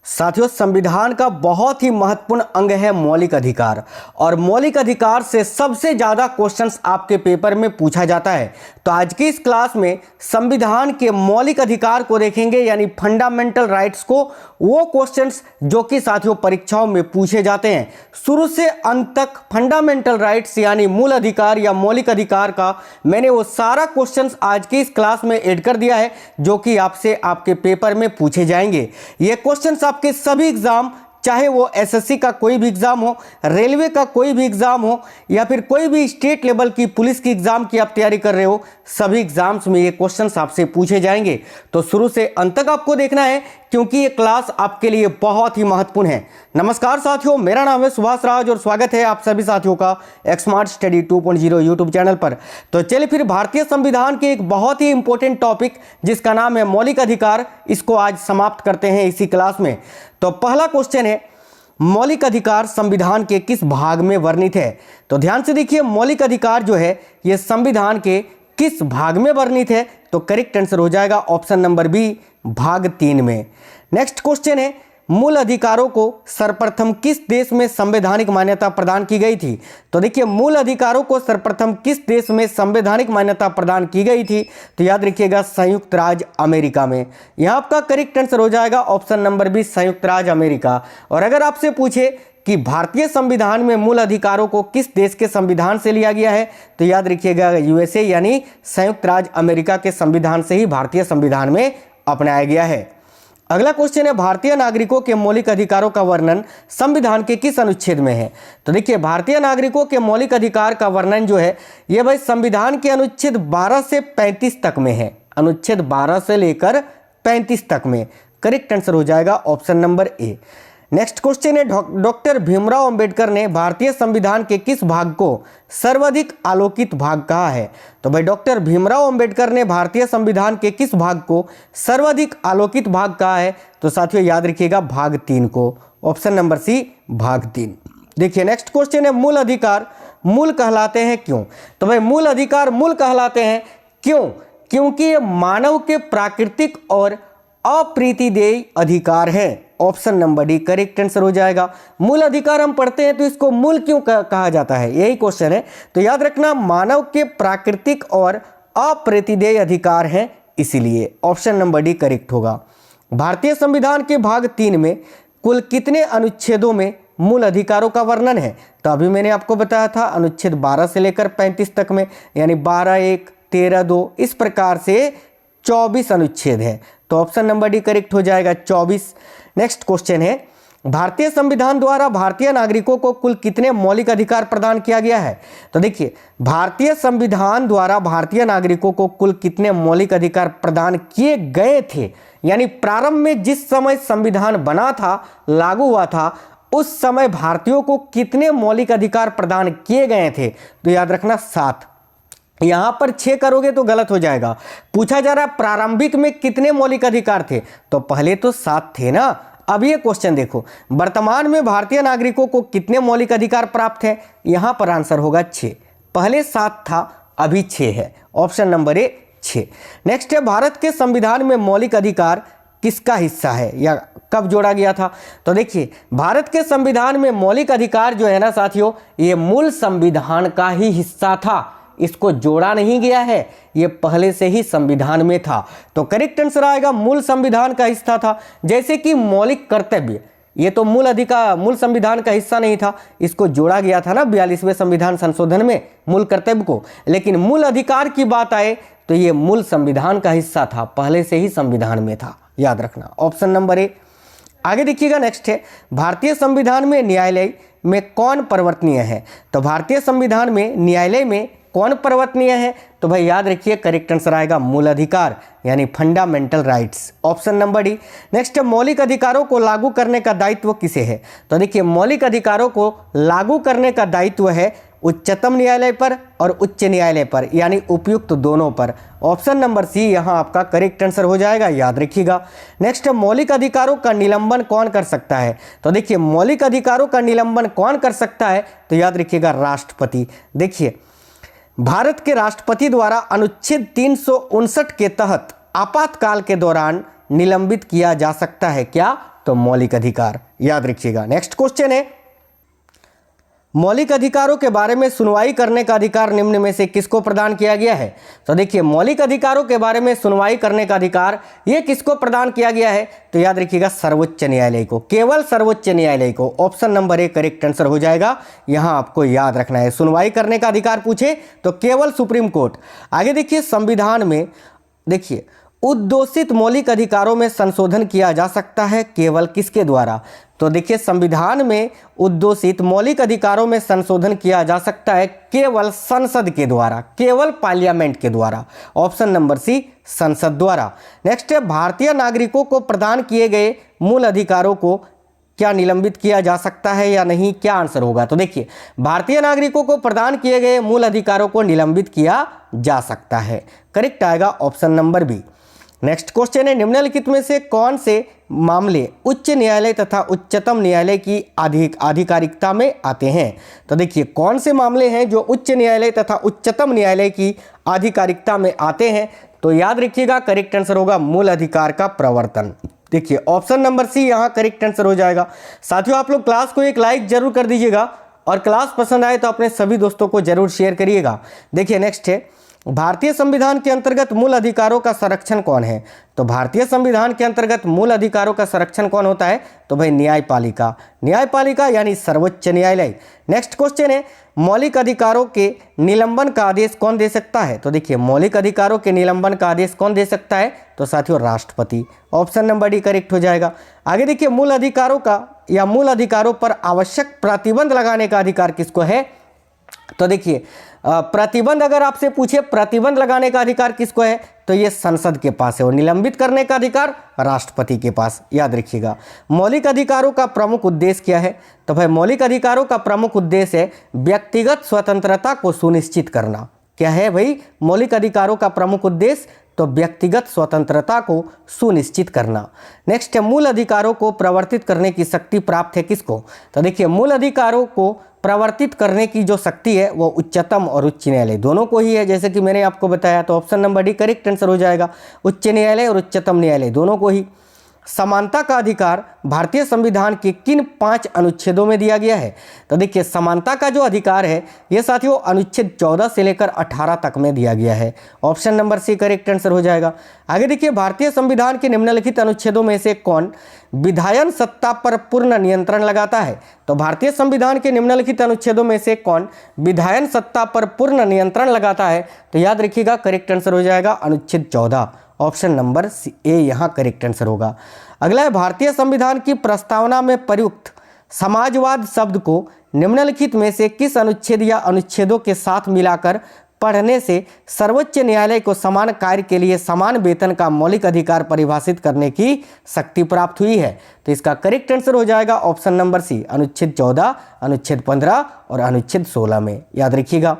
साथियों, संविधान का बहुत ही महत्वपूर्ण अंग है मौलिक अधिकार। और मौलिक अधिकार से सबसे ज़्यादा क्वेश्चंस आपके पेपर में पूछा जाता है। तो आज की इस क्लास में संविधान के मौलिक अधिकार को देखेंगे, यानी फंडामेंटल राइट्स को, वो क्वेश्चंस जो कि साथियों परीक्षाओं में पूछे जाते हैं। शुरू से अंत तक फंडामेंटल राइट्स यानी मूल अधिकार या मौलिक अधिकार का मैंने वो सारा क्वेश्चंस आज की इस क्लास में ऐड कर दिया है जो कि आपसे आपके पेपर में पूछे जाएंगे। ये क्वेश्चंस आपके सभी एग्जाम, चाहे वो एसएससी का कोई भी एग्जाम हो, रेलवे का कोई भी एग्जाम हो, या फिर कोई भी स्टेट लेवल की पुलिस की एग्जाम की आप तैयारी कर रहे हो, सभी एग्जाम्स में ये क्वेश्चंस आपसे पूछे जाएंगे। तो शुरू से अंत तक आपको देखना है क्योंकि ये क्लास आपके लिए बहुत ही महत्वपूर्ण है। नमस्कार साथियों, मेरा नाम है सुभाष राज और स्वागत है आप सभी साथियों का स्मार्ट स्टडी 2.0 यूट्यूब चैनल पर। तो चलिए फिर भारतीय संविधान के एक बहुत ही इंपॉर्टेंट टॉपिक जिसका नाम है मौलिक अधिकार, इसको आज समाप्त करते हैं इसी क्लास में। तो पहला क्वेश्चन है, मौलिक अधिकार संविधान के किस भाग में वर्णित है? तो ध्यान से देखिए, मौलिक अधिकार जो है ये संविधान के किस भाग में वर्णित है? तो करेक्ट आंसर हो जाएगा ऑप्शन नंबर बी, भाग 3 में। नेक्स्ट क्वेश्चन है, मूल अधिकारों को सर्वप्रथम किस देश में संवैधानिक मान्यता प्रदान की गई थी? तो देखिए, मूल अधिकारों को सर्वप्रथम किस देश में संवैधानिक मान्यता प्रदान की गई थी? तो याद रखिएगा, संयुक्त राज्य अमेरिका में। यहाँ आपका करेक्ट आंसर हो जाएगा ऑप्शन नंबर बी, संयुक्त राज्य अमेरिका। और अगर आपसे पूछे कि भारतीय संविधान में मूल अधिकारों को किस देश के संविधान से लिया गया है, तो याद रखिएगा यूएसए यानी संयुक्त राज्य अमेरिका के संविधान से ही भारतीय संविधान में अपनाया गया है। अगला क्वेश्चन है, भारतीय नागरिकों के मौलिक अधिकारों का वर्णन संविधान के किस अनुच्छेद में है? तो देखिए, भारतीय नागरिकों के मौलिक अधिकार का वर्णन जो है ये भाई संविधान के अनुच्छेद 12 से 35 तक में है। अनुच्छेद 12 से लेकर 35 तक में। करेक्ट आंसर हो जाएगा option number A. Next question है, डॉक्टर भीमराव अंबेडकर ने भारतीय संविधान के किस भाग को सर्वाधिक आलोकित भाग कहा है? तो भाई डॉक्टर भीमराव अंबेडकर ने भारतीय संविधान के किस भाग को सर्वाधिक आलोकित भाग कहा है? तो साथियों याद रखिएगा, भाग 3 को। ऑप्शन नंबर सी, भाग 3। देखिए नेक्स्ट क्वेश्चन है, मूल अधिकार मूल कहलाते हैं क्यों? तो भाई मूल अधिकार मूल कहलाते हैं क्यों? क्योंकि ये मानव के प्राकृतिक और अप्रीतिदेय अधिकार है। Option number D correct answer हो जाएगा। मूल अधिकार हम पढ़ते हैं तो इसको मूल क्यों कहा जाता है, यही क्वेश्चन है। तो याद रखना, मानव के प्राकृतिक और अप्रीतिदेय अधिकार हैं, इसीलिए ऑप्शन नंबर डी करेक्ट होगा। भारतीय संविधान के भाग 3 में कुल कितने अनुच्छेदों में मूल अधिकारों का वर्णन है? तो अभी मैंने आपको बताया था अनुच्छेद 12 से लेकर 35 तक में, यानी 12(1), 13(2), इस प्रकार से 24 अनुच्छेद है। तो ऑप्शन नंबर डी करेक्ट हो जाएगा, 24। नेक्स्ट क्वेश्चन है, भारतीय संविधान द्वारा भारतीय नागरिकों को कुल कितने मौलिक अधिकार प्रदान किया गया है? तो देखिए, भारतीय संविधान द्वारा भारतीय नागरिकों को कुल कितने मौलिक अधिकार प्रदान किए गए थे, यानी प्रारंभ में जिस समय संविधान बना था, लागू हुआ था, उस समय भारतीयों को कितने मौलिक अधिकार प्रदान किए गए थे? तो याद रखना 7। यहां पर 6 करोगे तो गलत हो जाएगा। पूछा जा रहा है प्रारंभिक में कितने मौलिक अधिकार थे, तो पहले तो 7 थे ना। अब ये क्वेश्चन देखो, वर्तमान में भारतीय नागरिकों को कितने मौलिक अधिकार प्राप्त है? यहां पर आंसर होगा 6। पहले 7 था, अभी 6 है। Option number A 6। नेक्स्ट है, भारत के संविधान में मौलिक अधिकार किसका हिस्सा है या कब जोड़ा गया था? तो देखिए, भारत के संविधान में मौलिक अधिकार जो है ना साथियों, ये मूल संविधान का ही हिस्सा था, इसको जोड़ा नहीं गया है, ये पहले से ही संविधान में था। तो करेक्ट आंसर आएगा, मूल संविधान का हिस्सा था। जैसे कि मौलिक कर्तव्य, ये तो मूल संविधान का हिस्सा नहीं था, इसको जोड़ा गया था ना 42वें संविधान संशोधन में मूल कर्तव्य को। लेकिन मूल अधिकार की बात आए तो ये मूल संविधान का हिस्सा था, पहले से ही संविधान में था, याद रखना। Option number A. आगे देखिएगा, नेक्स्ट है, भारतीय संविधान में न्यायालय में कौन परिवर्तनीय है? तो भारतीय संविधान में न्यायालय में कौन परिवर्तनीय है? तो भाई याद रखिए, करेक्ट आंसर आएगा मूल अधिकार यानी fundamental rights. Option number D. Next है, मौलिक अधिकारों को लागू करने का दायित्व किसे है? तो देखिए, मौलिक अधिकारों को लागू करने का दायित्व है उच्चतम न्यायालय पर और उच्च न्यायालय पर, यानी उपयुक्त दोनों पर। ऑप्शन नंबर सी यहां आपका करेक्ट आंसर हो जाएगा, याद रखिएगा। नेक्स्ट है, मौलिक अधिकारों का निलंबन कौन कर सकता है? तो देखिए, मौलिक अधिकारों का निलंबन कौन कर सकता है? तो याद रखिएगा, राष्ट्रपति। देखिए, भारत के राष्ट्रपति द्वारा अनुच्छेद 359 के तहत आपातकाल के दौरान निलंबित किया जा सकता है। क्या? तो मौलिक अधिकार, याद रखिएगा। नेक्स्ट क्वेश्चन है, मौलिक अधिकारों के बारे में सुनवाई करने का अधिकार निम्न में से किसको प्रदान किया गया है? तो देखिए, मौलिक अधिकारों के बारे में सुनवाई करने का अधिकार ये किसको प्रदान किया गया है? तो याद रखिएगा सर्वोच्च न्यायालय को, केवल सर्वोच्च न्यायालय को। Option number A correct answer हो जाएगा। यहां आपको याद रखना है, सुनवाई करने का अधिकार पूछे तो केवल सुप्रीम कोर्ट। आगे देखिए, संविधान में देखिए उद्घोषित मौलिक अधिकारों में संशोधन किया जा सकता है केवल किसके द्वारा? तो देखिए, संविधान में उद्घोषित मौलिक अधिकारों में संशोधन किया जा सकता है केवल संसद के द्वारा, केवल पार्लियामेंट के द्वारा। ऑप्शन नंबर सी संसद द्वारा। नेक्स्ट है, भारतीय नागरिकों को प्रदान किए गए मूल अधिकारों को क्या निलंबित किया जा सकता है या नहीं? क्या आंसर होगा? तो देखिए, भारतीय नागरिकों को प्रदान किए गए मूल अधिकारों को निलंबित किया जा सकता है। करेक्ट आएगा option number B. Next question है, निम्नलिखित में से कौन से मामले उच्च न्यायालय तथा उच्चतम न्यायालय की आधिकारिकता में आते हैं? तो देखिए, कौन से मामले हैं जो उच्च न्यायालय तथा उच्चतम न्यायालय की आधिकारिकता में आते हैं? तो याद रखिएगा करेक्ट आंसर होगा मूल अधिकार का प्रवर्तन। देखिए, ऑप्शन नंबर सी यहाँ करेक्ट आंसर हो जाएगा। साथियों, आप लोग क्लास को एक लाइक जरूर कर दीजिएगा और क्लास पसंद आए तो अपने सभी दोस्तों को जरूर शेयर करिएगा। देखिए, नेक्स्ट है, भारतीय संविधान के अंतर्गत मूल अधिकारों का संरक्षण कौन है? तो भारतीय संविधान के अंतर्गत मूल अधिकारों का संरक्षण कौन होता है? तो भाई न्यायपालिका, न्यायपालिका यानी सर्वोच्च न्यायालय। नेक्स्ट क्वेश्चन है, मौलिक अधिकारों के निलंबन का आदेश कौन दे सकता है? तो देखिए, मौलिक अधिकारों के निलंबन का आदेश कौन दे सकता है? तो साथियों राष्ट्रपति। ऑप्शन नंबर डी करेक्ट हो जाएगा। आगे देखिए, मूल अधिकारों का या मूल अधिकारों पर आवश्यक प्रतिबंध लगाने का अधिकार किसको है? तो देखिए, प्रतिबंध अगर आपसे पूछे प्रतिबंध लगाने का अधिकार किसको है, तो ये संसद के पास है, और निलंबित करने का अधिकार राष्ट्रपति के पास। याद रखिएगा। मौलिक अधिकारों का प्रमुख उद्देश्य क्या है? तो भाई मौलिक अधिकारों का प्रमुख उद्देश्य है व्यक्तिगत स्वतंत्रता को सुनिश्चित करना। क्या है भाई मौलिक अधिकारों का प्रमुख उद्देश्य? तो व्यक्तिगत स्वतंत्रता को सुनिश्चित करना। नेक्स्ट है, मूल अधिकारों को प्रवर्तित करने की शक्ति प्राप्त है किसको? तो देखिए, मूल अधिकारों को प्रवर्तित करने की जो शक्ति है वो उच्चतम और उच्च न्यायालय दोनों को ही है, जैसे कि मैंने आपको बताया। तो option number D correct answer हो जाएगा, उच्च न्यायालय और उच्चतम न्यायालय दोनों को ही। समानता का अधिकार भारतीय संविधान के किन 5 अनुच्छेदों में दिया गया है? तो देखिए, समानता का जो अधिकार है ये साथियों अनुच्छेद 14 से लेकर 18 तक में दिया गया है। Option number C correct answer हो जाएगा। आगे देखिए, भारतीय संविधान के निम्नलिखित अनुच्छेदों में से कौन विधायन सत्ता पर पूर्ण नियंत्रण लगाता है? तो भारतीय संविधान के निम्नलिखित अनुच्छेदों में से कौन विधायन सत्ता पर पूर्ण नियंत्रण लगाता है? तो याद रखिएगा करेक्ट आंसर हो जाएगा अनुच्छेद 14। ऑप्शन नंबर ए यहाँ करेक्ट आंसर होगा। अगला है, भारतीय संविधान की प्रस्तावना में प्रयुक्त समाजवाद शब्द को निम्नलिखित में से किस अनुच्छेद या अनुच्छेदों के साथ मिलाकर पढ़ने से सर्वोच्च न्यायालय को समान कार्य के लिए समान वेतन का मौलिक अधिकार परिभाषित करने की शक्ति प्राप्त हुई है? तो इसका करेक्ट आंसर हो जाएगा ऑप्शन नंबर सी अनुच्छेद 14, अनुच्छेद 15 और अनुच्छेद 16 में। याद रखिएगा।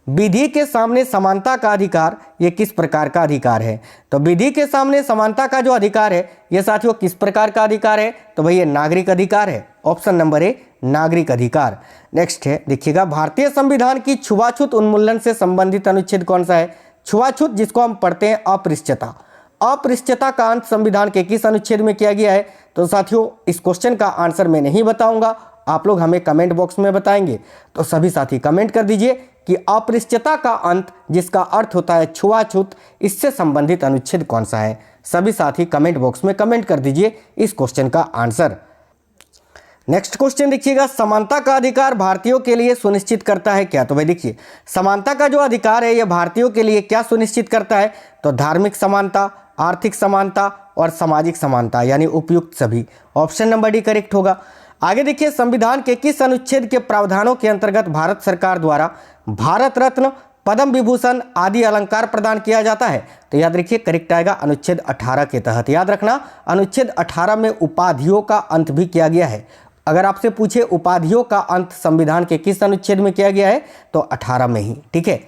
विधि के सामने समानता का अधिकार ये किस प्रकार का अधिकार है? तो विधि के सामने समानता का जो अधिकार है ये साथियों किस प्रकार का अधिकार है? तो भाई ये नागरिक अधिकार है। ऑप्शन नंबर ए नागरिक अधिकार। नेक्स्ट है, देखिएगा, भारतीय संविधान की छुआछूत उन्मूलन से संबंधित अनुच्छेद कौन सा है? छुआछूत जिसको हम पढ़ते हैं अपृष्ठता, अपृष्ठता का अंत संविधान के किस अनुच्छेद में किया गया है? तो साथियों इस क्वेश्चन का आंसर मैं नहीं बताऊंगा, आप लोग हमें कमेंट बॉक्स में बताएंगे। तो सभी साथी कमेंट कर दीजिए कि अपृष्ठता का अंत जिसका अर्थ होता है छुआछूत, इससे संबंधित अनुच्छेद कौन सा है? सभी साथी कमेंट बॉक्स में कमेंट कर दीजिए इस क्वेश्चन का आंसर। नेक्स्ट क्वेश्चन देखिएगा, समानता का अधिकार भारतीयों के लिए सुनिश्चित करता है क्या? तो भाई देखिए, समानता का जो अधिकार है यह भारतीयों के लिए क्या सुनिश्चित करता है? तो धार्मिक समानता, आर्थिक समानता और सामाजिक समानता, यानी उपयुक्त सभी। ऑप्शन नंबर डी करेक्ट होगा। आगे देखिए, संविधान के किस अनुच्छेद के प्रावधानों के अंतर्गत भारत सरकार द्वारा भारत रत्न, पद्म विभूषण आदि अलंकार प्रदान किया जाता है? तो याद रखिए करेक्ट आएगा अनुच्छेद 18 के तहत। याद रखना, अनुच्छेद 18 में उपाधियों का अंत भी किया गया है। अगर आपसे पूछे उपाधियों का अंत संविधान के किस अनुच्छेद में किया गया है? तो 18 में ही। ठीक है।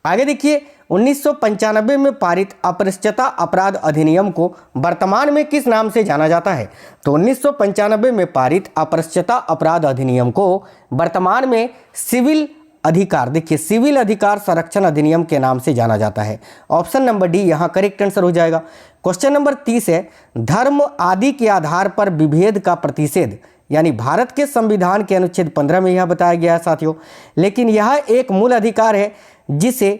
आगे देखिए, 1995 में पारित अपृष्ठता अपराध अधिनियम को वर्तमान में किस नाम से जाना जाता है? तो 1995 में पारित अपृष्ठता अपराध अधिनियम को वर्तमान में सिविल अधिकार, देखिए सिविल अधिकार संरक्षण अधिनियम के नाम से जाना जाता है। ऑप्शन नंबर डी यहाँ करेक्ट आंसर हो जाएगा। क्वेश्चन नंबर 30 है, धर्म आदि के आधार पर विभेद का प्रतिषेध, यानी भारत के संविधान के अनुच्छेद 15 में यह बताया गया है साथियों। लेकिन यह एक मूल अधिकार है जिसे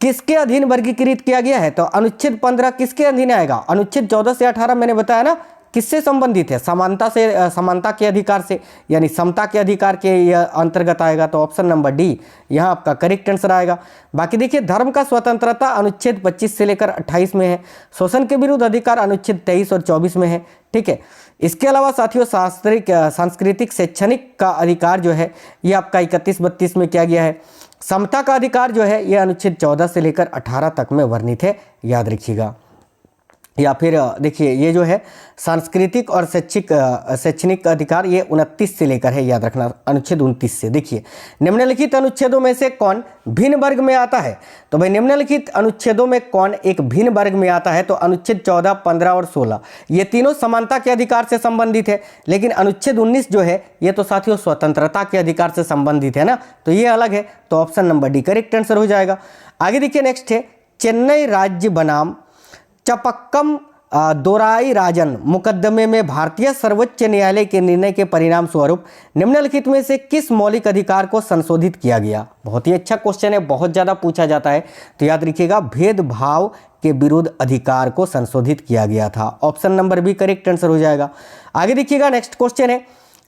किसके अधीन वर्गीकृत किया गया है, तो अनुच्छेद 15 किसके अधीन आएगा, अनुच्छेद 14 से 18 मैंने बताया ना किससे संबंधित है, समानता के अधिकार से, यानी समता के अधिकार के यह अंतर्गत आएगा। तो ऑप्शन नंबर डी यहाँ आपका करेक्ट आंसर आएगा। बाकी देखिए धर्म का स्वतंत्रता अनुच्छेद 25 से लेकर 28 में है, शोषण के विरुद्ध अधिकार अनुच्छेद 23 और 24 में है, ठीक है। इसके अलावा साथियों सांस्कृतिक शैक्षणिक का अधिकार जो है ये आपका 31-32 में किया गया है। समता का अधिकार जो है ये अनुच्छेद 14 से लेकर 18 तक में वर्णित है, याद रखिएगा। या फिर देखिए ये जो है सांस्कृतिक और शैक्षणिक अधिकार ये 29 से लेकर है, याद रखना, अनुच्छेद 29 से। देखिए निम्नलिखित अनुच्छेदों में से कौन भिन्न वर्ग में आता है, तो भाई निम्नलिखित अनुच्छेदों में कौन एक भिन्न वर्ग में आता है, तो अनुच्छेद 14, 15 और 16 ये तीनों समानता के अधिकार से संबंधित है। लेकिन अनुच्छेद 19 जो है ये तो साथियों स्वतंत्रता के अधिकार से संबंधित है ना, तो ये अलग है। तो option number D correct answer हो जाएगा। आगे देखिए नेक्स्ट है, चेन्नई राज्य बनाम चपक्कम दोराई राजन मुकदमे में भारतीय सर्वोच्च न्यायालय के निर्णय के परिणाम स्वरूप निम्नलिखित में से किस मौलिक अधिकार को संशोधित किया गया। बहुत ही अच्छा क्वेश्चन है, बहुत ज़्यादा पूछा जाता है, तो याद रखिएगा भेदभाव के विरुद्ध अधिकार को संशोधित किया गया था। Option number B correct answer हो जाएगा। आगे देखिएगा नेक्स्ट क्वेश्चन है,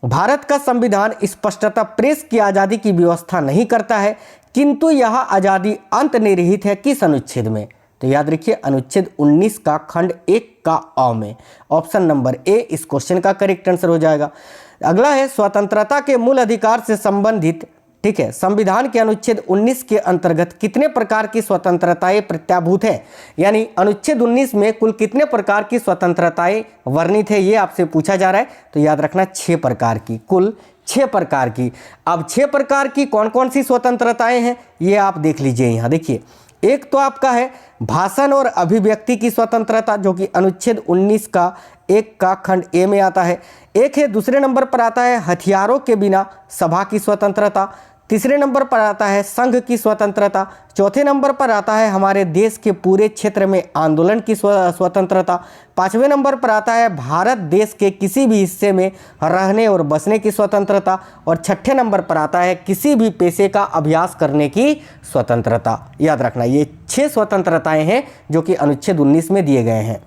भारत का संविधान स्पष्टतः प्रेस की आज़ादी की व्यवस्था नहीं करता है, किंतु यह आज़ादी अंतर्निहित है किस अनुच्छेद में, तो याद रखिए अनुच्छेद 19 का खंड 1 का अ में। ऑप्शन नंबर ए इस क्वेश्चन का करेक्ट आंसर हो जाएगा। अगला है स्वतंत्रता के मूल अधिकार से संबंधित, ठीक है, संविधान के अनुच्छेद 19 के अंतर्गत कितने प्रकार की स्वतंत्रताएं प्रत्याभूत है, यानी अनुच्छेद 19 में कुल कितने प्रकार की स्वतंत्रताएं वर्णित है ये आपसे पूछा जा रहा है। तो याद रखना 6 प्रकार की, कुल 6 प्रकार की। अब 6 प्रकार की कौन कौन सी स्वतंत्रताएं हैं ये आप देख लीजिए यहाँ। देखिए एक तो आपका है भाषण और अभिव्यक्ति की स्वतंत्रता जो कि अनुच्छेद 19 का 1 का खंड ए में आता है। एक है, दूसरे नंबर पर आता है हथियारों के बिना सभा की स्वतंत्रता। तीसरे नंबर पर आता है संघ की स्वतंत्रता। चौथे नंबर पर आता है हमारे देश के पूरे क्षेत्र में आंदोलन की स्वतंत्रता। 5वें नंबर पर आता है भारत देश के किसी भी हिस्से में रहने और बसने की स्वतंत्रता। और 6ठे नंबर पर आता है किसी भी पेशे का अभ्यास करने की स्वतंत्रता। याद रखना ये 6 स्वतंत्रताएं हैं जो कि अनुच्छेद 19 में दिए गए हैं।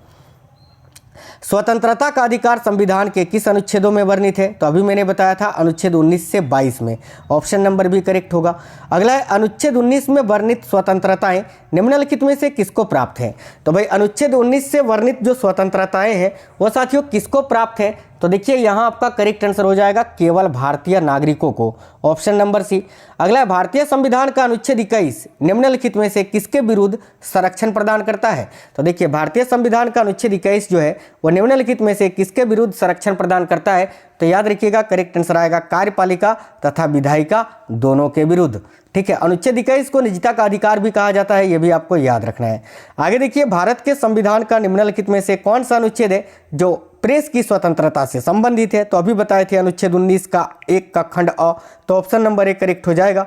स्वतंत्रता का अधिकार संविधान के किस अनुच्छेदों में वर्णित है, तो अभी मैंने बताया था अनुच्छेद 19 से 22 में। ऑप्शन नंबर बी करेक्ट होगा। अगला है अनुच्छेद 19 में वर्णित स्वतंत्रताएं निम्नलिखित में से किसको प्राप्त है, तो भाई अनुच्छेद 19 से वर्णित जो स्वतंत्रताएं हैं वो साथियों किसको प्राप्त है, तो देखिए यहाँ आपका करेक्ट आंसर हो जाएगा केवल भारतीय नागरिकों को। Option number C. अगला है भारतीय संविधान का अनुच्छेद 21 निम्नलिखित में से किसके विरुद्ध संरक्षण प्रदान करता है, तो देखिए भारतीय संविधान का अनुच्छेद 21 जो है वो निम्नलिखित में से किसके विरुद्ध संरक्षण प्रदान करता है, तो याद रखिएगा करेक्ट आंसर आएगा कार्यपालिका तथा विधायिका दोनों के विरुद्ध। ठीक है, अनुच्छेद 21 को निजता का अधिकार भी कहा जाता है, यह भी आपको याद रखना है। आगे देखिए भारत के संविधान का निम्नलिखित में से कौन सा अनुच्छेद है जो प्रेस की स्वतंत्रता से संबंधित है, तो अभी बताए थे अनुच्छेद 19 का 1 का खंड अ, तो ऑप्शन नंबर 1 करेक्ट हो जाएगा।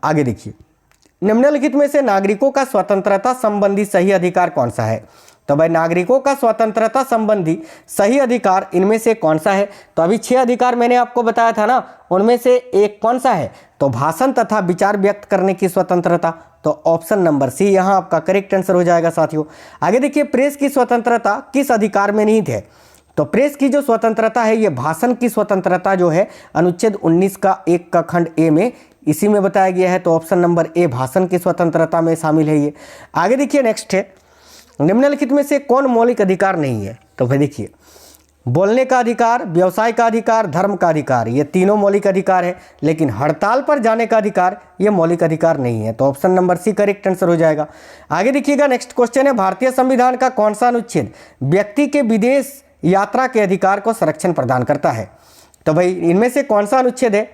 आगे देखिए निम्नलिखित में से नागरिकों का स्वतंत्रता संबंधी सही अधिकार कौन सा है, तो भाई नागरिकों का स्वतंत्रता संबंधी सही अधिकार इनमें से कौन सा है, तो अभी 6 अधिकार मैंने आपको बताया था ना, उनमें से एक कौन सा है, तो भाषण तथा विचार व्यक्त करने की स्वतंत्रता, तो ऑप्शन नंबर सी यहाँ आपका करेक्ट आंसर हो जाएगा साथियों। आगे देखिए प्रेस की स्वतंत्रता किस अधिकार में निहित है, तो प्रेस की जो स्वतंत्रता है ये भाषण की स्वतंत्रता जो है अनुच्छेद 19 का 1 का खंड ए में इसी में बताया गया है, तो ऑप्शन नंबर ए भाषण की स्वतंत्रता में शामिल है ये। आगे देखिए नेक्स्ट है निम्नलिखित में से कौन मौलिक अधिकार नहीं है, तो भाई देखिए बोलने का अधिकार, व्यवसाय का अधिकार, धर्म का अधिकार, ये तीनों मौलिक अधिकार है, लेकिन हड़ताल पर जाने का अधिकार ये मौलिक अधिकार नहीं है, तो option number C correct answer हो जाएगा। आगे देखिएगा नेक्स्ट क्वेश्चन है भारतीय संविधान का कौन सा अनुच्छेद व्यक्ति के विदेश यात्रा के अधिकार को संरक्षण प्रदान करता है, तो भाई इनमें से कौन सा अनुच्छेद है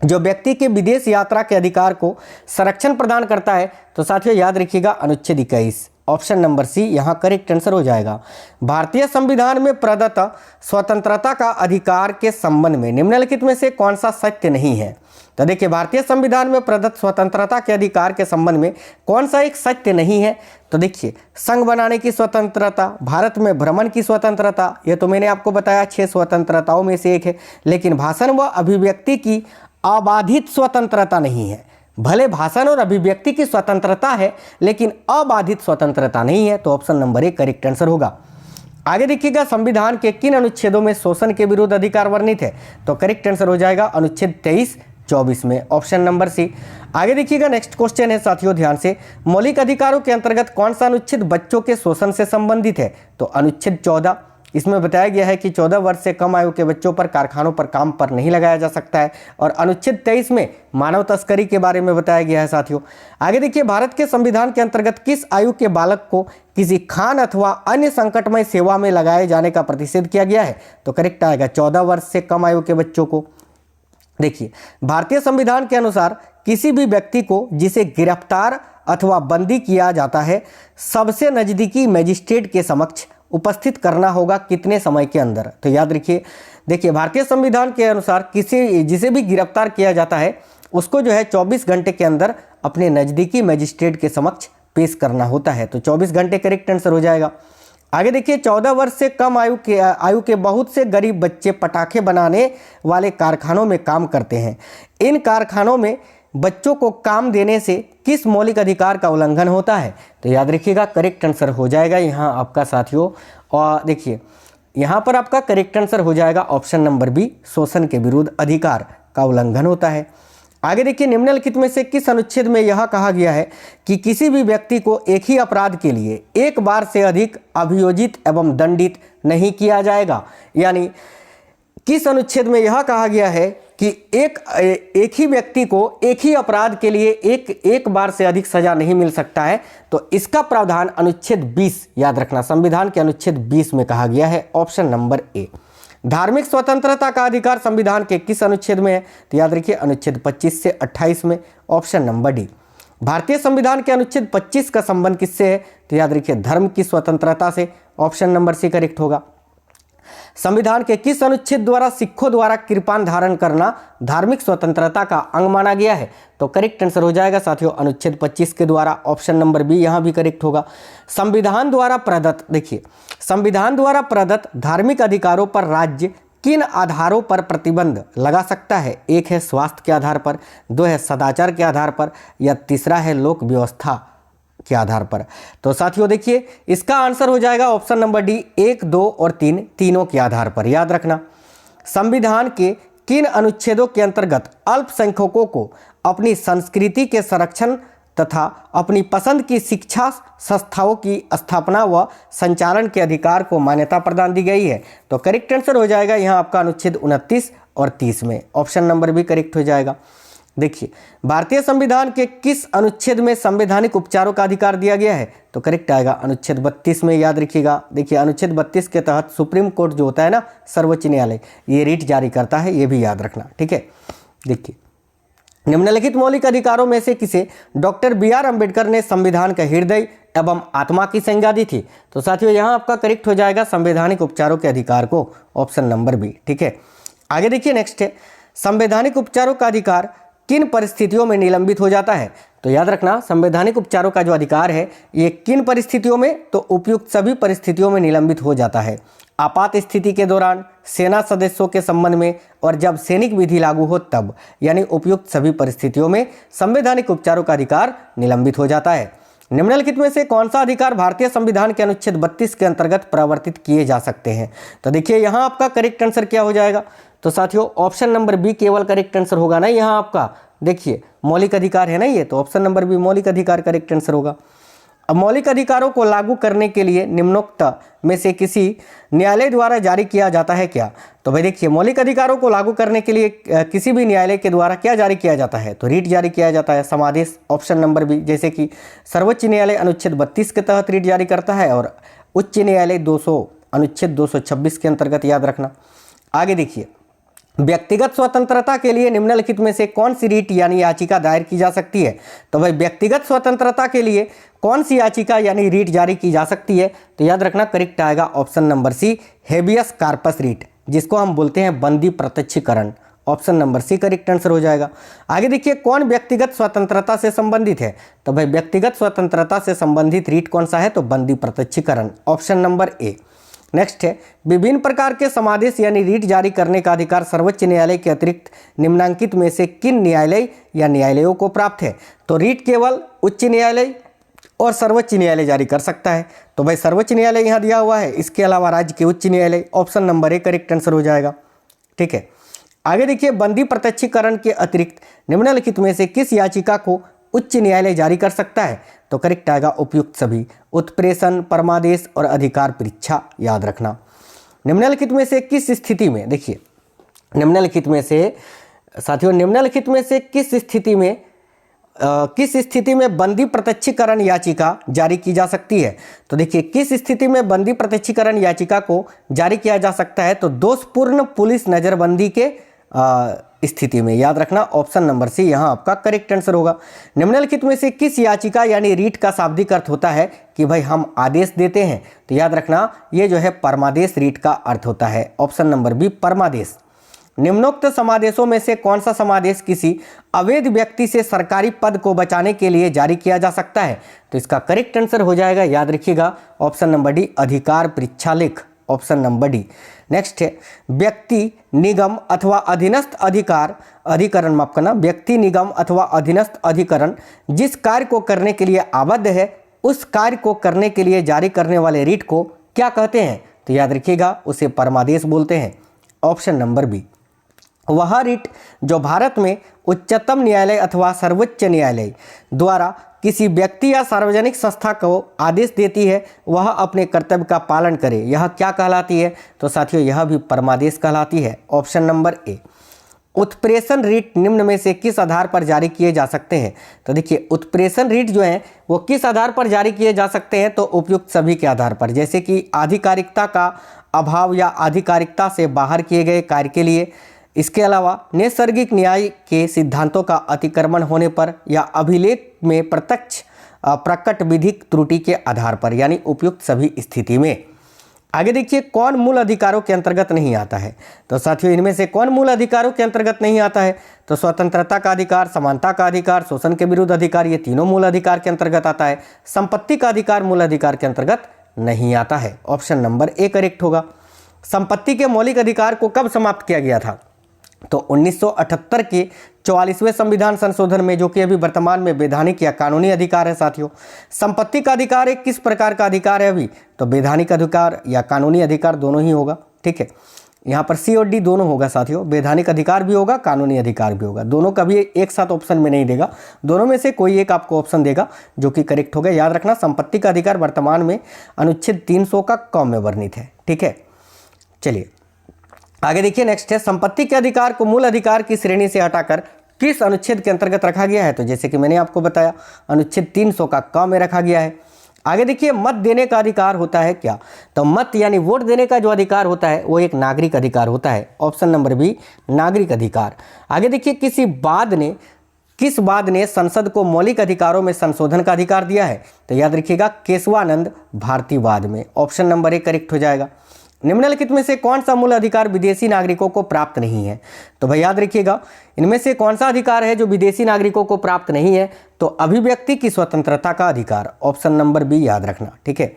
जो व्यक्ति के विदेश यात्रा के अधिकार को संरक्षण प्रदान करता है, तो साथियों याद रखिएगा अनुच्छेद 21। ऑप्शन नंबर सी यहाँ करेक्ट आंसर हो जाएगा। भारतीय संविधान में प्रदत्त स्वतंत्रता का अधिकार के संबंध में निम्नलिखित में से कौन सा सत्य नहीं है? तो देखिए, भारतीय संविधान में प्रदत्त स्वतंत्रता के अधिकार के संबंध में कौन सा एक सत्य नहीं है? तो देखिए, संघ बनाने की स्वतंत्रता, भारत में भ्रमण की स्वतंत्रता, ये तो मैंने आपको बताया 6 स्वतंत्रताओं में से एक है। लेकिन भाषण व अभिव्यक्ति की अबाधित स्वतंत्रता नहीं है। भले भाषण और अभिव्यक्ति की स्वतंत्रता है, लेकिन अबाधित स्वतंत्रता नहीं है। तो ऑप्शन नंबर 1 करेक्ट आंसर होगा। आगे देखिएगा, संविधान के किन अनुच्छेदों में शोषण के विरुद्ध अधिकार वर्णित है? तो करेक्ट आंसर हो जाएगा अनुच्छेद 23, 24 में, ऑप्शन नंबर सी। आगे देखिएगा, नेक्स्ट क्वेश्चन है साथियों, ध्यान से, मौलिक अधिकारों के अंतर्गत कौन सा अनुच्छेद बच्चों के शोषण से संबंधित है? तो अनुच्छेद 14, इसमें बताया गया है कि 14 वर्ष से कम आयु के बच्चों पर कारखानों पर काम पर नहीं लगाया जा सकता है। और अनुच्छेद 23 में मानव तस्करी के बारे में बताया गया है साथियों। आगे देखिए, भारत के संविधान के अंतर्गत किस आयु के बालक को किसी खान अथवा अन्य संकटमय सेवा में लगाए जाने का प्रतिषेध किया गया है? तो करेक्ट आएगा 14 वर्ष से कम आयु के बच्चों को। देखिए, भारतीय संविधान के अनुसार किसी भी व्यक्ति को जिसे गिरफ्तार अथवा बंदी किया जाता है, सबसे नज़दीकी मजिस्ट्रेट के समक्ष उपस्थित करना होगा कितने समय के अंदर? तो याद रखिए, देखिए, भारतीय संविधान के अनुसार जिसे भी गिरफ्तार किया जाता है उसको जो है 24 घंटे के अंदर अपने नज़दीकी मजिस्ट्रेट के समक्ष पेश करना होता है। तो 24 घंटे करेक्ट आंसर हो जाएगा। आगे देखिए, 14 वर्ष से कम आयु के बहुत से गरीब बच्चे पटाखे बनाने वाले कारखानों में काम करते हैं। इन कारखानों में बच्चों को काम देने से किस मौलिक अधिकार का उल्लंघन होता है? तो याद रखिएगा, करेक्ट आंसर हो जाएगा यहाँ आपका साथियों। और देखिए, यहाँ पर आपका करेक्ट आंसर हो जाएगा ऑप्शन नंबर बी, शोषण के विरुद्ध अधिकार का उल्लंघन होता है। आगे देखिए, निम्नलिखित में से किस अनुच्छेद में यह कहा गया है कि किसी भी व्यक्ति को एक ही अपराध के लिए एक बार से अधिक अभियोजित एवं दंडित नहीं किया जाएगा? यानी किस अनुच्छेद में यह कहा गया है कि एक ही व्यक्ति को एक ही अपराध के लिए एक बार से अधिक सजा नहीं मिल सकता है? तो इसका प्रावधान अनुच्छेद 20, याद रखना, संविधान के अनुच्छेद 20 में कहा गया है, ऑप्शन नंबर ए। धार्मिक स्वतंत्रता का अधिकार संविधान के किस अनुच्छेद में है? तो याद रखिए, अनुच्छेद 25 से 28 में, ऑप्शन नंबर डी। भारतीय संविधान के अनुच्छेद 25 का संबंध किससे है? तो याद रखिए, धर्म की स्वतंत्रता से, ऑप्शन नंबर सी करेक्ट होगा। संविधान के किस अनुच्छेद द्वारा सिखों द्वारा कृपान धारण करना धार्मिक स्वतंत्रता का अंग माना गया है? तो करेक्ट आंसर हो जाएगा साथियों अनुच्छेद 25 के द्वारा, ऑप्शन नंबर बी यहाँ भी करेक्ट होगा। संविधान द्वारा प्रदत्त, देखिए, संविधान द्वारा प्रदत्त धार्मिक अधिकारों पर राज्य किन आधारों पर प्रतिबंध लगा सकता है? 1 है स्वास्थ्य के आधार पर, 2 है सदाचार के आधार पर, या तीसरा है लोक व्यवस्था के आधार पर। तो साथियों देखिए, इसका आंसर हो जाएगा ऑप्शन नंबर डी, 1, 2 और 3 तीनों के आधार पर। याद रखना, संविधान के किन अनुच्छेदों के अंतर्गत अल्पसंख्यकों को अपनी संस्कृति के संरक्षण तथा अपनी पसंद की शिक्षा संस्थाओं की स्थापना व संचालन के अधिकार को मान्यता प्रदान दी गई है? तो करेक्ट आंसर हो जाएगा यहाँ आपका अनुच्छेद 29 और 30 में, ऑप्शन नंबर भी करेक्ट हो जाएगा। देखिए, भारतीय संविधान के किस अनुच्छेद में संवैधानिक उपचारों का अधिकार दिया गया है? तो करेक्ट आएगा अनुच्छेद 32 में, याद रखिएगा। देखिए, अनुच्छेद 32 के तहत सुप्रीम कोर्ट जो होता है ना, सर्वोच्च न्यायालय, ये रिट जारी करता है, ये भी याद रखना, ठीक है। देखिए, निम्नलिखित मौलिक अधिकारों में से किसे डॉक्टर BR अम्बेडकर ने संविधान का हृदय एवं आत्मा की संज्ञा दी थी? तो साथियों, यहाँ आपका करेक्ट हो जाएगा संवैधानिक उपचारों के अधिकार को, ऑप्शन नंबर बी, ठीक है। आगे देखिए, नेक्स्ट है, संवैधानिक उपचारों का अधिकार किन परिस्थितियों में निलंबित हो जाता है? तो याद रखना, संवैधानिक उपचारों का जो अधिकार है ये किन परिस्थितियों में? तो उपयुक्त सभी परिस्थितियों में निलंबित हो जाता है। आपात स्थिति के दौरान, सेना सदस्यों के संबंध में, और जब सैनिक विधि लागू हो तब, यानी उपयुक्त सभी परिस्थितियों में संवैधानिक उपचारों का अधिकार निलंबित हो जाता है। निम्नलिखित में से कौन सा अधिकार भारतीय संविधान के अनुच्छेद 32 के अंतर्गत प्रवर्तित किए जा सकते हैं? तो देखिए, यहाँ आपका करेक्ट आंसर क्या हो जाएगा? तो साथियों, ऑप्शन नंबर बी केवल करेक्ट आंसर होगा ना यहाँ आपका। देखिए, मौलिक अधिकार है ना ये, तो ऑप्शन नंबर बी मौलिक अधिकार करेक्ट आंसर होगा। अब मौलिक अधिकारों को लागू करने के लिए निम्नोक्त में से किसी न्यायालय द्वारा जारी किया जाता है क्या? तो भाई देखिए, मौलिक अधिकारों को लागू करने के लिए किसी भी न्यायालय के द्वारा क्या जारी किया जाता है? तो रीट जारी किया जाता है, समादेश, ऑप्शन नंबर बी। जैसे कि सर्वोच्च न्यायालय अनुच्छेद 32 के तहत रीट जारी करता है और उच्च न्यायालय अनुच्छेद 226 के अंतर्गत, याद रखना। आगे देखिए, व्यक्तिगत स्वतंत्रता के लिए निम्नलिखित में से कौन सी रीट यानी याचिका दायर की जा सकती है? तो भाई व्यक्तिगत स्वतंत्रता के लिए कौन सी याचिका यानी रीट जारी की जा सकती है? तो याद रखना करेक्ट आएगा option number C, habeas corpus writ, जिसको हम बोलते हैं बंदी प्रत्यक्षीकरण। Option number C correct answer हो जाएगा। आगे देखिए, कौन व्यक्तिगत स्वतंत्रता से संबंधित है? तो भाई व्यक्तिगत स्वतंत्रता से संबंधित रीट कौन सा है? तो बंदी प्रत्यक्षीकरण, ऑप्शन नंबर ए। नेक्स्ट है, विभिन्न प्रकार के समादेश यानी रीट जारी करने का अधिकार सर्वोच्च न्यायालय के अतिरिक्त निम्नांकित में से किन न्यायालय या न्यायालयों को प्राप्त है? तो रीट केवल उच्च न्यायालय और सर्वोच्च न्यायालय जारी कर सकता है। तो भाई सर्वोच्च न्यायालय यहाँ दिया हुआ है, इसके अलावा राज्य के उच्च न्यायालय, option number A correct answer हो जाएगा। ठीक है, आगे देखिए, बंदी प्रत्यक्षीकरण के अतिरिक्त निम्नलिखित में से किस याचिका को उच्च न्यायालय जारी कर सकता है? तो करेक्ट आएगा उपयुक्त सभी, उत्प्रेषण, परमादेश और अधिकार परीक्षा। याद रखना निम्नलिखित में से किस स्थिति में, देखिए निम्नलिखित में से साथियों, निम्नलिखित में से किस स्थिति में बंदी प्रत्यक्षीकरण याचिका जारी की जा सकती है? तो देखिए, किस स्थिति में बंदी प्रत्यक्षीकरण याचिका को जारी किया जा सकता है? तो दोषपूर्ण पुलिस नजरबंदी के स्थिति में। याद रखना ऑप्शन नंबर सी यहाँ आपका करेक्ट आंसर होगा। निम्नलिखित में से किस याचिका यानी रीट का शाब्दिक अर्थ होता है कि भाई हम आदेश देते हैं? तो याद रखना ये जो है परमादेश रीट का अर्थ होता है, ऑप्शन नंबर बी परमादेश। निम्नोक्त समादेशों में से कौन सा समादेश किसी अवैध व्यक्ति से सरकारी पद को बचाने के लिए जारी किया जा सकता है? तो इसका करेक्ट आंसर हो जाएगा, याद रखिएगा ऑप्शन नंबर डी, अधिकार परीक्षा लेख, ऑप्शन नंबर डी। नेक्स्ट है, व्यक्ति निगम अथवा अधीनस्थ अधिकरण माफ करना, व्यक्ति निगम अथवा अधीनस्थ अधिकरण जिस कार्य को करने के लिए आबद्ध है उस कार्य को करने के लिए जारी करने वाले रीट को क्या कहते हैं? तो याद रखिएगा उसे परमादेश बोलते हैं, ऑप्शन नंबर बी। वह रीट जो भारत में उच्चतम न्यायालय अथवा सर्वोच्च न्यायालय द्वारा किसी व्यक्ति या सार्वजनिक संस्था को आदेश देती है वह अपने कर्तव्य का पालन करे, यह क्या कहलाती है? तो साथियों यह भी परमादेश कहलाती है, ऑप्शन नंबर ए। उत्प्रेषण रीट निम्न में से किस आधार पर जारी किए जा सकते हैं? तो देखिए, उत्प्रेषण रीट जो है वो किस आधार पर जारी किए जा सकते हैं? तो उपयुक्त सभी के आधार पर, जैसे कि आधिकारिकता का अभाव या आधिकारिकता से बाहर किए गए कार्य के लिए, इसके अलावा नैसर्गिक न्याय के सिद्धांतों का अतिक्रमण होने पर या अभिलेख में प्रत्यक्ष प्रकट विधिक त्रुटि के आधार पर, यानी उपयुक्त सभी स्थिति में। आगे देखिए, कौन मूल अधिकारों के अंतर्गत नहीं आता है? तो साथियों इनमें से कौन मूल अधिकारों के अंतर्गत नहीं आता है? तो स्वतंत्रता का अधिकार, समानता का अधिकार, शोषण के विरुद्ध अधिकार, ये तीनों मूल अधिकार के अंतर्गत आता है। संपत्ति का अधिकार मूल अधिकार के अंतर्गत नहीं आता है, ऑप्शन नंबर ए करेक्ट होगा। संपत्ति के मौलिक अधिकार को कब समाप्त किया गया था? तो 1978 के 44वें संविधान संशोधन में, जो कि अभी वर्तमान में वैधानिक या कानूनी अधिकार है। साथियों संपत्ति का अधिकार एक किस प्रकार का अधिकार है अभी? तो वैधानिक अधिकार या कानूनी अधिकार दोनों ही होगा। ठीक है, यहाँ पर सी और डी दोनों होगा साथियों, वैधानिक अधिकार भी होगा, कानूनी अधिकार भी होगा, दोनों कभी एक साथ ऑप्शन में नहीं देगा, दोनों में से कोई एक आपको ऑप्शन देगा जो कि करेक्ट होगा। याद रखना संपत्ति का अधिकार वर्तमान में अनुच्छेद 300 का क में वर्णित है। ठीक है, चलिए आगे देखिए। नेक्स्ट है, संपत्ति के अधिकार को मूल अधिकार की श्रेणी से हटाकर किस अनुच्छेद के अंतर्गत रखा गया है? तो जैसे कि मैंने आपको बताया अनुच्छेद 300 का क में रखा गया है। आगे देखिए, मत देने का अधिकार होता है क्या? तो मत यानी वोट देने का जो अधिकार होता है वो एक नागरिक अधिकार होता है, ऑप्शन नंबर बी नागरिक अधिकार। आगे देखिए, किस वाद ने संसद को मौलिक अधिकारों में संशोधन का अधिकार दिया है? तो याद रखिएगा केशवानंद भारती वाद में, ऑप्शन नंबर ए करेक्ट हो जाएगा। निम्नलिखित में से कौन सा मूल अधिकार विदेशी नागरिकों को प्राप्त नहीं है? तो भाई याद रखिएगा इनमें से कौन सा अधिकार है जो विदेशी नागरिकों को प्राप्त नहीं है? तो अभिव्यक्ति की स्वतंत्रता का अधिकार, ऑप्शन नंबर बी याद रखना। ठीक है,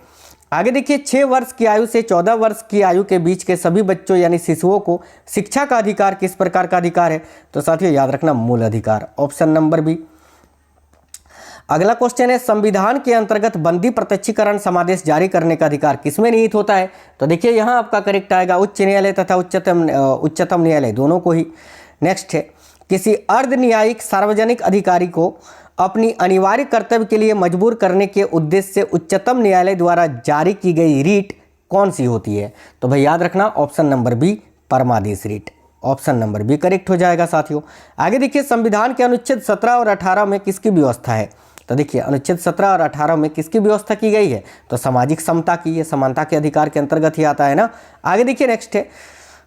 आगे देखिए, 6 वर्ष की आयु से 14 वर्ष की आयु के बीच के सभी बच्चों यानी शिशुओं को शिक्षा का अधिकार किस प्रकार का अधिकार है? तो साथियों याद रखना मूल अधिकार, ऑप्शन नंबर बी। अगला क्वेश्चन है, संविधान के अंतर्गत बंदी प्रत्यक्षीकरण समादेश जारी करने का अधिकार किसमें निहित होता है? तो देखिए यहाँ आपका करेक्ट आएगा उच्च न्यायालय तथा उच्चतम न्यायालय दोनों को ही। नेक्स्ट है, किसी अर्ध न्यायिक सार्वजनिक अधिकारी को अपनी अनिवार्य कर्तव्य के लिए मजबूर करने के उद्देश्य से उच्चतम न्यायालय द्वारा जारी की गई रीट कौन सी होती है? तो भाई याद रखना ऑप्शन नंबर बी परमादेश writ, option number B correct हो जाएगा। साथियों आगे देखिए, संविधान के अनुच्छेद 17 और 18 में किसकी व्यवस्था है? तो देखिए अनुच्छेद 17 और 18 में किसकी व्यवस्था की गई है? तो सामाजिक समता की, ये समानता के अधिकार के अंतर्गत ही आता है ना। आगे देखिए, नेक्स्ट है,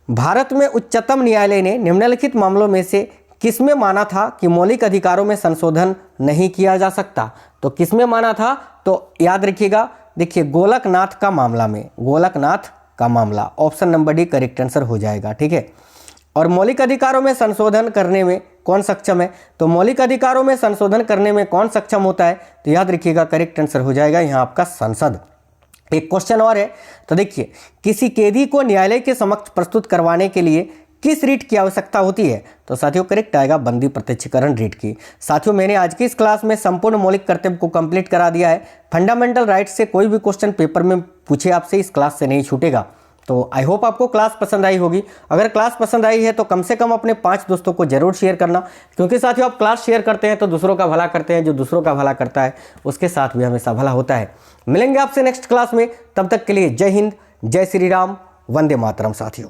भारत में उच्चतम न्यायालय ने निम्नलिखित मामलों में से किसमें माना था कि मौलिक अधिकारों में संशोधन नहीं किया जा सकता? तो किसमें माना था? तो याद रखिएगा, देखिए गोलकनाथ का मामला में, गोलकनाथ का मामला, option number D correct answer हो जाएगा। ठीक है। और मौलिक अधिकारों में संशोधन करने में कौन सक्षम है? तो मौलिक अधिकारों में संशोधन करने में कौन सक्षम होता है? तो याद रखिएगा करेक्ट आंसर हो जाएगा यहाँ आपका संसद। एक क्वेश्चन और है, तो देखिए किसी कैदी को न्यायालय के समक्ष प्रस्तुत करवाने के लिए किस रीट की आवश्यकता होती है? तो साथियों करेक्ट आएगा बंदी प्रत्यक्षीकरण रीट की। साथियों मैंने आज की इस क्लास में संपूर्ण मौलिक कर्तव्य को कंप्लीट करा दिया है। फंडामेंटल राइट्स से कोई भी क्वेश्चन पेपर में पूछे आपसे इस क्लास से नहीं छूटेगा। तो आई होप आपको क्लास पसंद आई होगी। अगर क्लास पसंद आई है तो कम से कम अपने 5 दोस्तों को जरूर शेयर करना, क्योंकि साथियों आप क्लास शेयर करते हैं तो दूसरों का भला करते हैं, जो दूसरों का भला करता है उसके साथ भी हमेशा भला होता है। मिलेंगे आपसे नेक्स्ट क्लास में, तब तक के लिए जय हिंद, जय श्री राम, वंदे मातरम साथियों।